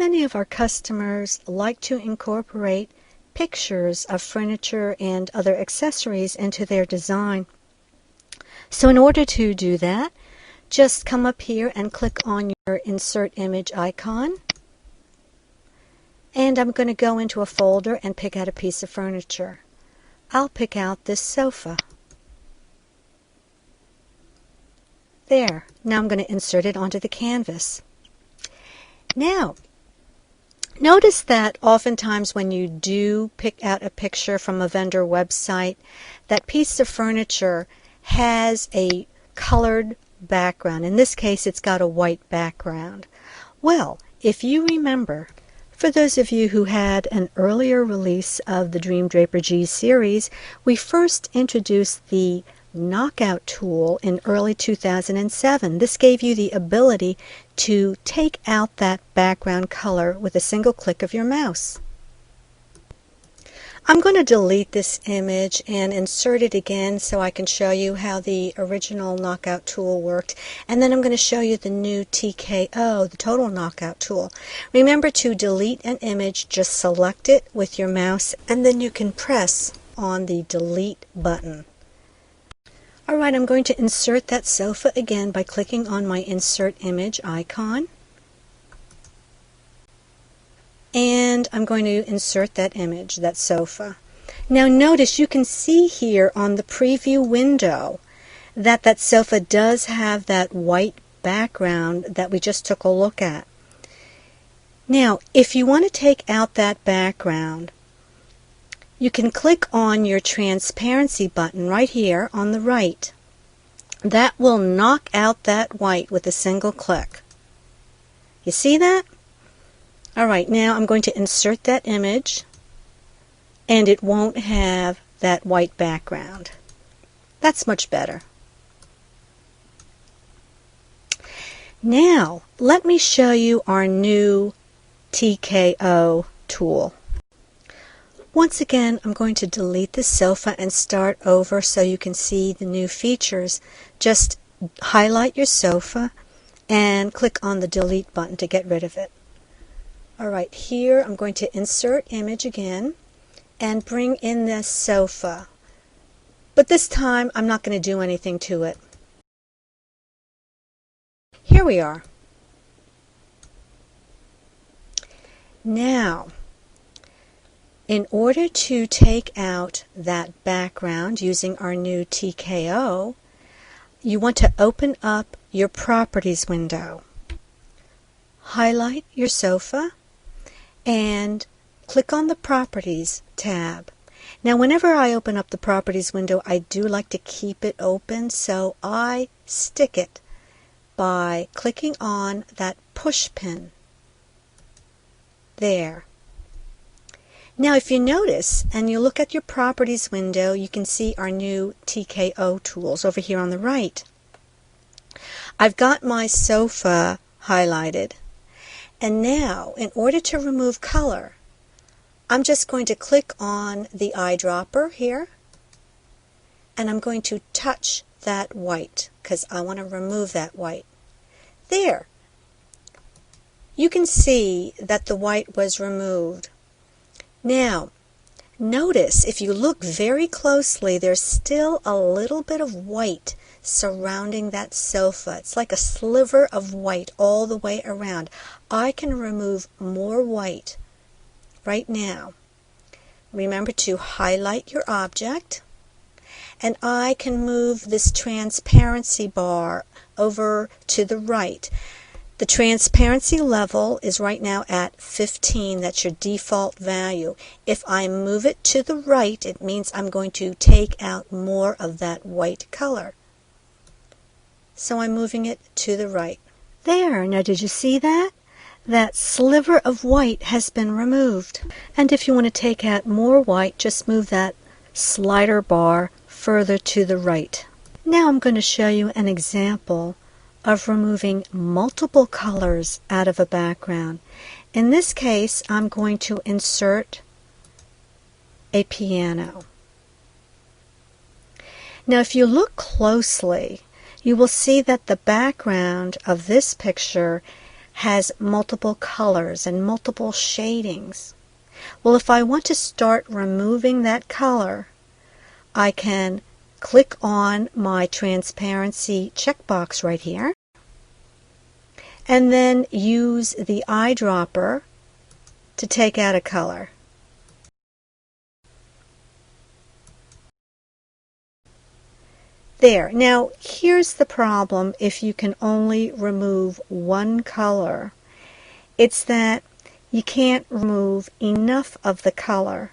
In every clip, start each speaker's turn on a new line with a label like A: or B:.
A: many of our customers like to incorporate pictures of furniture and other accessories into their design. So in order to do that, just come up here and click on your Insert Image icon. And I'm going to go into a folder and pick out a piece of furniture. I'll pick out this sofa. There. Now I'm going to insert it onto the canvas. Now, notice that oftentimes when you do pick out a picture from a vendor website, that piece of furniture has a colored background. In this case, it's got a white background. Well, if you remember, for those of you who had an earlier release of the Dream Draper G series, we first introduced the Knockout tool in early 2007. This gave you the ability to take out that background color with a single click of your mouse. I'm going to delete this image and insert it again so I can show you how the original Knockout tool worked, and then I'm going to show you the new TKO, the Total Knockout tool. Remember to delete an image, just select it with your mouse and then you can press on the delete button. Alright, I'm going to insert that sofa again by clicking on my Insert Image icon. And I'm going to insert that image, that sofa. Now notice you can see here on the preview window that that sofa does have that white background that we just took a look at. Now, if you want to take out that background, you can click on your transparency button right here on the right. That will knock out that white with a single click. You see that? Alright, now I'm going to insert that image and it won't have that white background. That's much better. Now, let me show you our new TKO tool. Once again, I'm going to delete the sofa and start over so you can see the new features. Just highlight your sofa and click on the delete button to get rid of it. Alright, here I'm going to insert image again and bring in this sofa. But this time I'm not going to do anything to it. Here we are. Now, in order to take out that background using our new TKO, you want to open up your Properties window. Highlight your sofa and click on the Properties tab. Now whenever I open up the Properties window, I do like to keep it open, so I stick it by clicking on that push pin. There. Now if you notice and you look at your Properties window, you can see our new TKO tools over here on the right. I've got my sofa highlighted. And now, in order to remove color, I'm just going to click on the eyedropper here, and I'm going to touch that white, because I want to remove that white. There! You can see that the white was removed. Now, notice, if you look very closely, there's still a little bit of white surrounding that sofa. It's like a sliver of white all the way around. I can remove more white right now. Remember to highlight your object, and I can move this transparency bar over to the right. The transparency level is right now at 15. That's your default value. If I move it to the right, it means I'm going to take out more of that white color. So I'm moving it to the right. There, now did you see that? That sliver of white has been removed. And if you want to take out more white, just move that slider bar further to the right. Now I'm going to show you an example of removing multiple colors out of a background. In this case, I'm going to insert a piano. Now if you look closely, you will see that the background of this picture has multiple colors and multiple shadings. Well, if I want to start removing that color, I can click on my transparency checkbox right here and then use the eyedropper to take out a color. There. Now, here's the problem if you can only remove one color. It's that you can't remove enough of the color.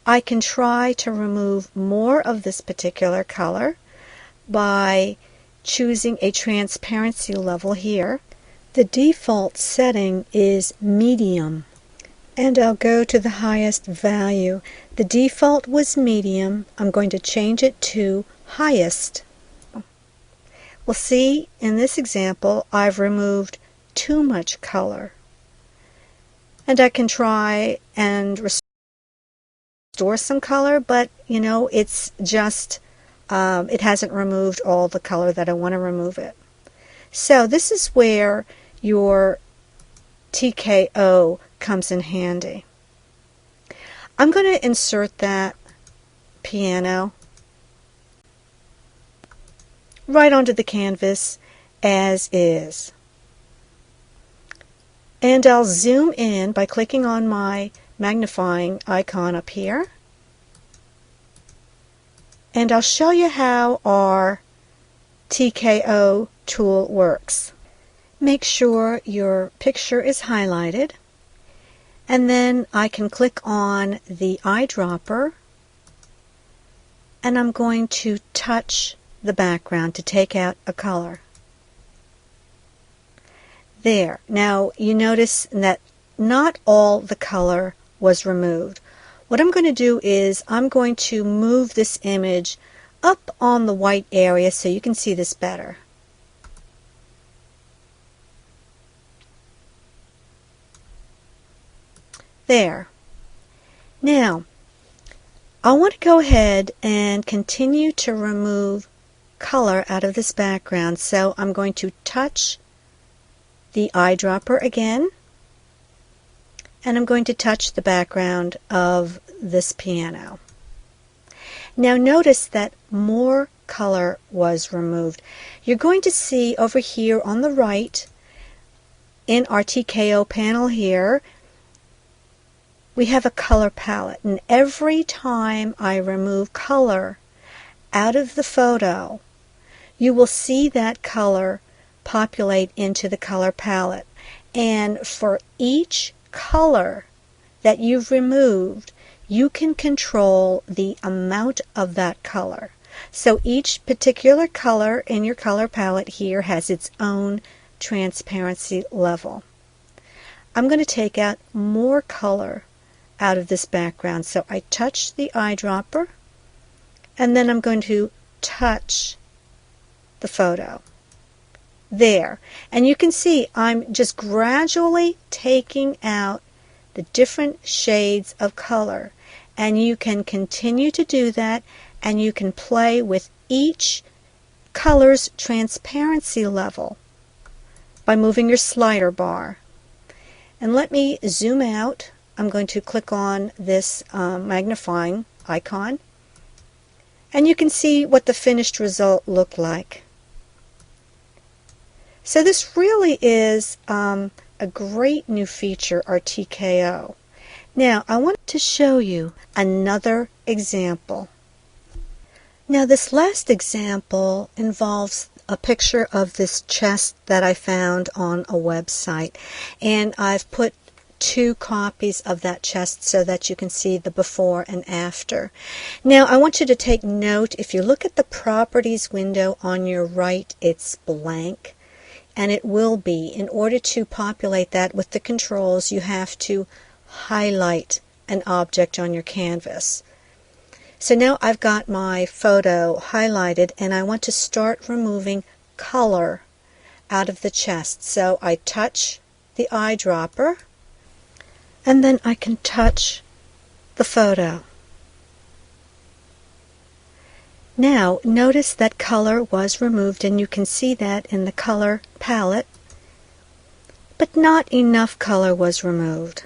A: I can try to remove more of this particular color by choosing a transparency level here. The default setting is medium, and I'll go to the highest value. The default was medium. I'm going to change it to highest. Well, see, in this example, I've removed too much color. And I can try and restore some color, but you know, it's just, it hasn't removed all the color that I want to remove it. So this is where your TKO comes in handy. I'm going to insert that piano right onto the canvas as is. And I'll zoom in by clicking on my magnifying icon up here. And I'll show you how our TKO tool works. Make sure your picture is highlighted, and then I can click on the eyedropper, and I'm going to touch the background to take out a color. There. Now you notice that not all the color was removed. What I'm going to do is I'm going to move this image up on the white area so you can see this better. There. Now, I want to go ahead and continue to remove color out of this background, so I'm going to touch the eyedropper again, and I'm going to touch the background of this piano. Now notice that more color was removed. You're going to see over here on the right in our TKO panel here, we have a color palette, and every time I remove color out of the photo, you will see that color populate into the color palette. And for each color that you've removed, you can control the amount of that color. So each particular color in your color palette here has its own transparency level. I'm going to take out more color out of this background. So I touch the eyedropper, and then I'm going to touch the photo. There. And you can see I'm just gradually taking out the different shades of color. And you can continue to do that, and you can play with each color's transparency level by moving your slider bar. And let me zoom out. I'm going to click on this magnifying icon, and you can see what the finished result looked like. So this really is a great new feature, our TKO. Now I want to show you another example. Now this last example involves a picture of this chest that I found on a website, and I've put 2 copies of that chest so that you can see the before and after. Now I want you to take note, if you look at the properties window on your right, it's blank, and it will be. In order to populate that with the controls, you have to highlight an object on your canvas. So now I've got my photo highlighted, and I want to start removing color out of the chest. So I touch the eyedropper, and then I can touch the photo. Now notice that color was removed, and you can see that in the color palette. but not enough color was removed.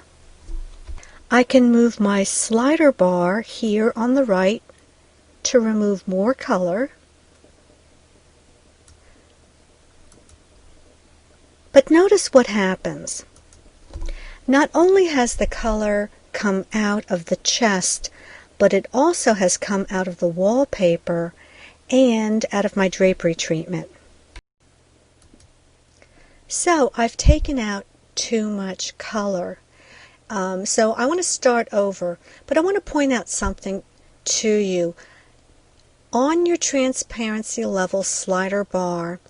A: I can move my slider bar here on the right to remove more color. But notice what happens. Not only has the color come out of the chest, but it also has come out of the wallpaper and out of my drapery treatment. So I've taken out too much color. So I want to start over, but I want to point out something to you. On your transparency level slider bar,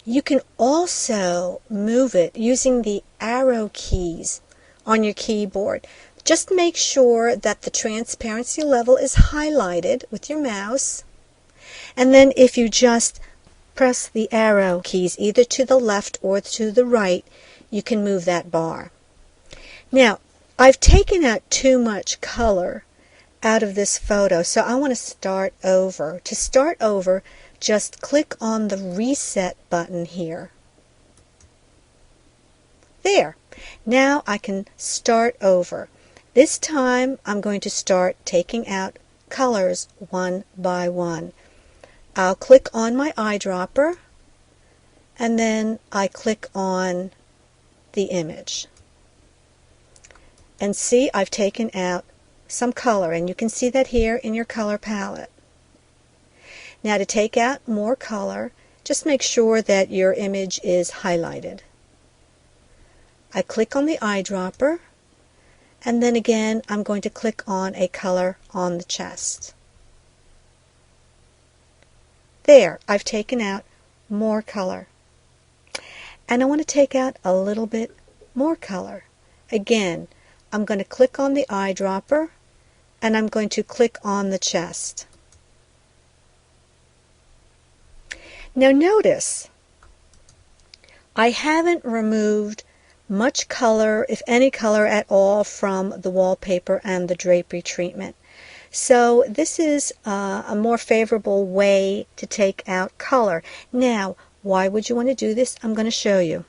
A: you can also move it using the arrow keys on your keyboard. Just make sure that the transparency level is highlighted with your mouse, and then if you just press the arrow keys either to the left or to the right, you can move that bar. Now, I've taken out too much color out of this photo, so I want to start over. To start over, just click on the reset button here. There. Now I can start over. This time I'm going to start taking out colors one by one. I'll click on my eyedropper, and then I click on the image. And see, I've taken out some color, and you can see that here in your color palette. Now to take out more color, just make sure that your image is highlighted. I click on the eyedropper, and then again I'm going to click on a color on the chest. There, I've taken out more color. And I want to take out a little bit more color. Again, I'm going to click on the eyedropper, and I'm going to click on the chest. Now notice, I haven't removed much color, if any color at all, from the wallpaper and the drapery treatment. So this is a more favorable way to take out color. Now, why would you want to do this? I'm going to show you.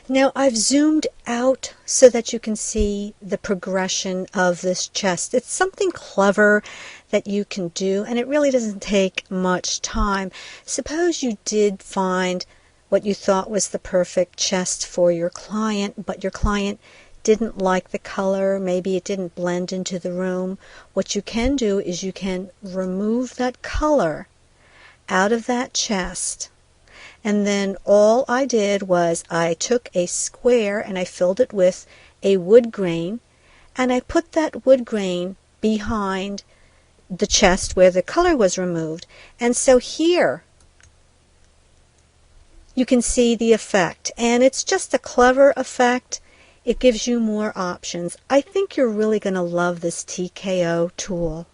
A: Now I've zoomed out so that you can see the progression of this chest. It's something clever that you can do, and it really doesn't take much time. Suppose you did find what you thought was the perfect chest for your client, but your client didn't like the color, maybe it didn't blend into the room. What you can do is you can remove that color out of that chest. And then all I did was I took a square and I filled it with a wood grain, and I put that wood grain behind the chest where the color was removed. And so here you can see the effect, and it's just a clever effect. It gives you more options. I think you're really going to love this TKO tool.